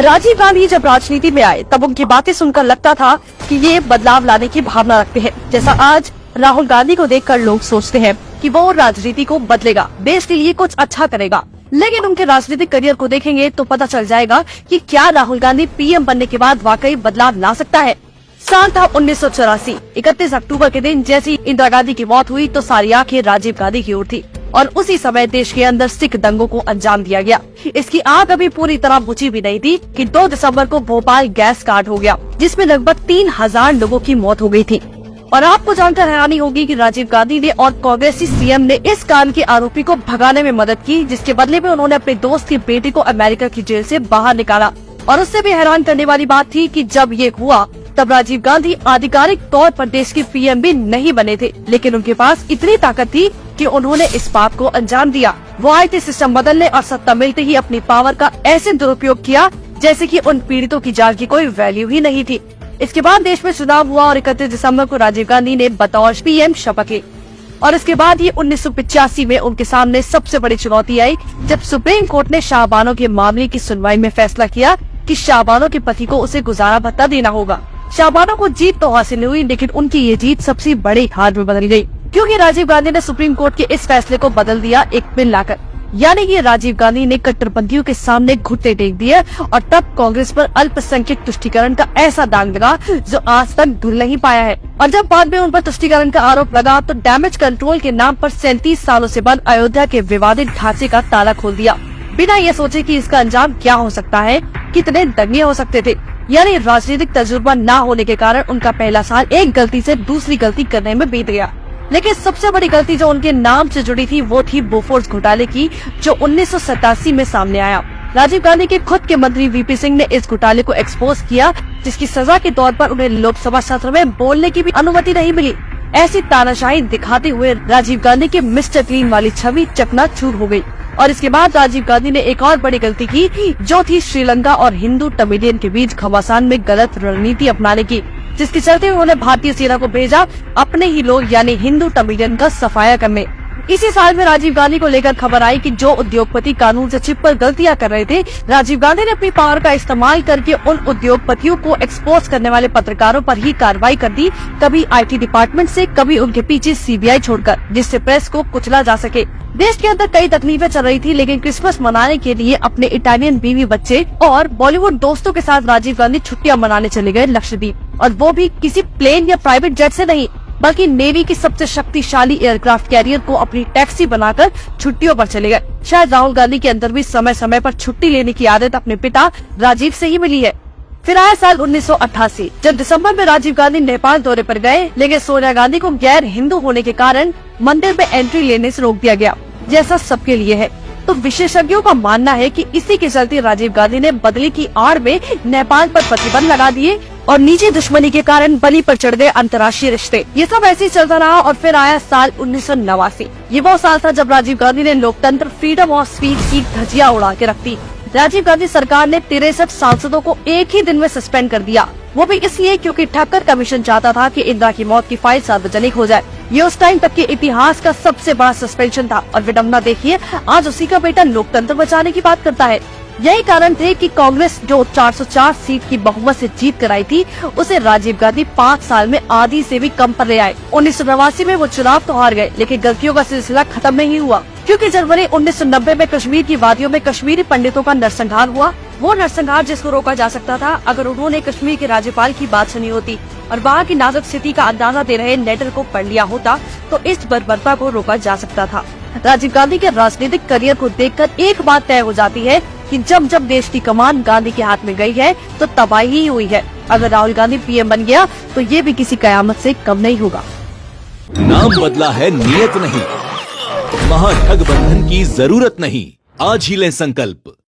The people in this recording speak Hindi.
राजीव गांधी जब राजनीति में आए तब उनकी बातें सुनकर लगता था कि ये बदलाव लाने की भावना रखते हैं। जैसा आज राहुल गांधी को देखकर लोग सोचते हैं कि वो राजनीति को बदलेगा, देश के लिए कुछ अच्छा करेगा। लेकिन उनके राजनीतिक करियर को देखेंगे तो पता चल जाएगा कि क्या राहुल गांधी पीएम बनने के बाद वाकई बदलाव ला सकता है। साल था 1984। 31 अक्टूबर के दिन जैसी इंदिरा गांधी की मौत हुई तो सारी आंखें राजीव गांधी की ओर थी और उसी समय देश के अंदर सिख दंगों को अंजाम दिया गया। इसकी आग अभी पूरी तरह बुझी भी नहीं थी कि 2 दिसंबर को भोपाल गैस कांड हो गया, जिसमें लगभग 3000 लोगों की मौत हो गई थी। और आपको जानकर हैरानी होगी कि राजीव गांधी ने और कांग्रेसी सीएम ने इस कांड के आरोपी को भगाने में मदद की, जिसके बदले में उन्होंने अपने दोस्त की बेटी को अमेरिका की जेल से बाहर निकाला। और उससे भी हैरान करने वाली बात थी कि जब ये हुआ तब राजीव गांधी आधिकारिक तौर पर देश के पीएम भी नहीं बने थे, लेकिन उनके पास इतनी ताकत थी कि उन्होंने इस पाप को अंजाम दिया। वो आए थे सिस्टम बदलने और सत्ता मिलते ही अपनी पावर का ऐसे दुरुपयोग किया जैसे कि उन पीड़ितों की जान की कोई वैल्यू ही नहीं थी। इसके बाद देश में चुनाव हुआ और 31 दिसंबर को राजीव गांधी ने बतौर पीएम शपथ ली। और इसके बाद ही 1985 में उनके सामने सबसे बड़ी चुनौती आई जब सुप्रीम कोर्ट ने शाहबानो के मामले की सुनवाई में फैसला किया कि शाहबानो के पति को उसे गुजारा भत्ता देना होगा। शाहबानो को जीत तो हासिल हुई, लेकिन उनकी ये जीत सबसे बड़ी हार में बदल गई, क्योंकि राजीव गांधी ने सुप्रीम कोर्ट के इस फैसले को बदल दिया एक पिन लाकर। यानी कि राजीव गांधी ने कट्टरपंथियों के सामने घुटने टेक दिए और तब कांग्रेस पर अल्पसंख्यक तुष्टीकरण का ऐसा दाग लगा जो आज तक धुल नहीं पाया है। और जब बाद में उन पर तुष्टीकरण का आरोप लगा तो डैमेज कंट्रोल के नाम पर 37 सालों से बंद अयोध्या के विवादित ढांचे का ताला खोल दिया, बिना ये सोचे कि इसका अंजाम क्या हो सकता है, कितने दंगे हो सकते थे। यानी राजनीतिक तजुर्बा न होने के कारण उनका पहला साल एक गलती से दूसरी गलती करने में बीत गया। लेकिन सबसे बड़ी गलती जो उनके नाम से जुड़ी थी वो थी बोफोर्स घोटाले की, जो 1987 में सामने आया। राजीव गांधी के खुद के मंत्री वीपी सिंह ने इस घोटाले को एक्सपोज किया, जिसकी सजा के तौर पर उन्हें लोकसभा सत्र में बोलने की भी अनुमति नहीं मिली। ऐसी तानाशाही दिखाते हुए राजीव गांधी की मिस्टर क्लीन वाली छवि चकनाचूर हो गई। और इसके बाद राजीव गांधी ने एक और बड़ी गलती की, जो थी श्रीलंका और हिंदू तमिलियन के बीच घमासान में गलत रणनीति अपनाने की, जिसके चलते उन्होंने भारतीय सेना को भेजा अपने ही लोग यानी हिंदू तमिलियन का सफाया करने। इसी साल में राजीव गांधी को लेकर खबर आई कि जो उद्योगपति कानून से छिपकर गलतियां कर रहे थे, राजीव गांधी ने अपनी पावर का इस्तेमाल करके उन उद्योगपतियों को एक्सपोज करने वाले पत्रकारों पर ही कार्रवाई कर दी, कभी आईटी डिपार्टमेंट से, कभी उनके पीछे सीबीआई छोड़कर, जिससे प्रेस को कुचला जा सके। देश के अंदर कई तकलीफें चल रही थी, लेकिन क्रिसमस मनाने के लिए अपने इटालियन बीवी बच्चे और बॉलीवुड दोस्तों के साथ राजीव गांधी छुट्टियां मनाने चले गए लक्षद्वीप, और वो भी किसी प्लेन या प्राइवेट जेट से नहीं, बल्कि नेवी की सबसे शक्तिशाली एयरक्राफ्ट कैरियर को अपनी टैक्सी बनाकर छुट्टियों पर चले गए। शायद राहुल गांधी के अंदर भी समय समय पर छुट्टी लेने की आदत अपने पिता राजीव से ही मिली है। फिर आया साल 1988, जब दिसंबर में राजीव गांधी नेपाल दौरे पर गए, लेकिन सोनिया गांधी को गैर हिंदू होने के कारण मंदिर में एंट्री लेने से रोक दिया गया, जैसा सबके लिए है। तो विशेषज्ञों का मानना है कि इसी के चलते राजीव गांधी ने बदली की आड़ में नेपाल पर प्रतिबंध लगा दिए और निजी दुश्मनी के कारण बलि पर चढ़ गए अंतर्राष्ट्रीय रिश्ते। ये सब ऐसे ही चलता रहा और फिर आया साल 1989। ये वो साल था जब राजीव गांधी ने लोकतंत्र, फ्रीडम ऑफ स्पीच की धज्जियां उड़ा के रख दी। राजीव गांधी सरकार ने 63 सांसदों को एक ही दिन में सस्पेंड कर दिया, वो भी इसलिए क्योंकि ठक्कर कमीशन चाहता था कि इंदिरा की मौत की फाइल सार्वजनिक हो जाए। ये उस टाइम तक के इतिहास का सबसे बड़ा सस्पेंशन था और विडम्बना देखिए, आज उसी का बेटा लोकतंत्र बचाने की बात करता है। यही कारण थे कि कांग्रेस जो 404 सीट की बहुमत से जीत कर आई थी, उसे राजीव गांधी 5 साल में आधी से भी कम पर ले आए। 1989 में वो चुनाव तो हार गए, लेकिन गलतियों का सिलसिला खत्म नहीं हुआ, क्योंकि जनवरी 1990 में कश्मीर की वादियों में कश्मीरी पंडितों का नरसंहार हुआ। वो नरसंहार जिसको रोका जा सकता था अगर उन्होंने कश्मीर के राज्यपाल की बात सुनी होती और वहाँ की नाजुक स्थिति का अंदाजा दे रहे लेटर को पढ़ लिया होता, तो इस बर्बरता को रोका जा सकता था। राजीव गांधी के राजनीतिक करियर को देखकर एक बात तय हो जाती है कि जब जब देश की कमान गांधी के हाथ में गई है तो तबाही ही हुई है। अगर राहुल गांधी पीएम बन गया तो ये भी किसी कयामत से कम नहीं होगा। नाम बदला है, नियत नहीं। महागठबंधन की जरूरत नहीं। आज ही लें संकल्प।